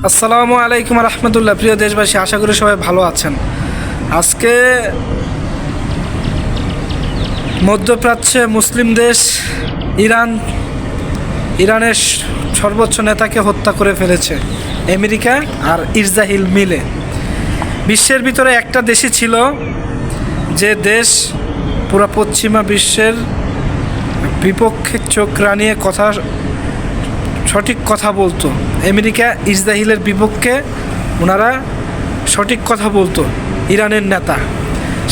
আসসালামু আলাইকুম রহমতুল্লাহ। প্রিয় দেশবাসী, আশা করি সবাই ভালো আছেন। আজকে মধ্যপ্রাচ্যে মুসলিম দেশ ইরানের সর্বোচ্চ নেতাকে হত্যা করে ফেলেছে আমেরিকা আর ইসরায়েল মিলে। বিশ্বের ভিতরে একটা দেশই ছিল যে দেশ পুরো পশ্চিমা বিশ্বের বিপক্ষে চোখ রানিয়ে সঠিক কথা বলতো। আমেরিকা ইসরায়েলের বিপক্ষে ওনারা সঠিক কথা বলতো। ইরানের নেতা,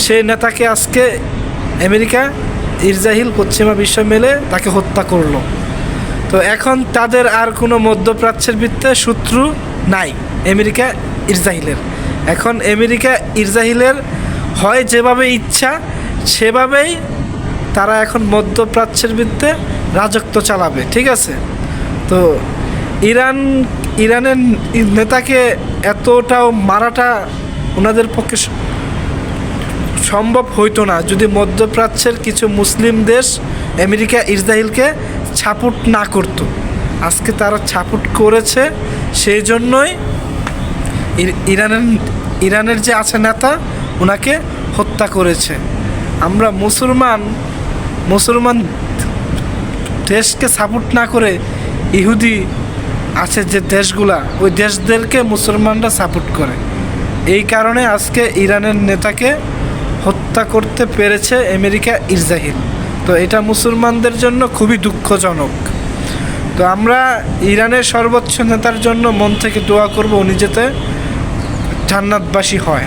সেই নেতাকে আজকে আমেরিকা ইসরায়েল পশ্চিমা বিশ্ব মিলে তাকে হত্যা করলো। তো এখন তাদের আর কোনো মধ্যপ্রাচ্যের ভিত্তে শত্রু নাই আমেরিকা ইসরায়েলের। এখন আমেরিকা ইসরায়েলের হয় যেভাবে ইচ্ছা সেভাবেই তারা এখন মধ্যপ্রাচ্যের ভিত্তে রাজত্ব চালাবে, ঠিক আছে? তো ইরানের নেতাকে এতটাও মারাটা ওনাদের পক্ষে সম্ভব হইতো না যদি মধ্যপ্রাচ্যের কিছু মুসলিম দেশ আমেরিকা ইসরায়েলকে সাপোর্ট না করত। আজকে তারা সাপোর্ট করেছে, সেই জন্যই ইরানের যে আছে নেতা ওনাকে হত্যা করেছে। আমরা মুসলমান দেশকে সাপোর্ট না করে ইহুদি আছে যে দেশগুলা, ওই দেশদেরকে মুসলমানরা সাপোর্ট করে। এই কারণে আজকে ইরানের নেতাকে হত্যা করতে পেরেছে আমেরিকা ইসরায়েল। তো এটা মুসলমানদের জন্য খুবই দুঃখজনক। তো আমরা ইরানের সর্বোচ্চ নেতার জন্য মন থেকে দোয়া করব উনি যাতে জান্নাতবাসী হয়।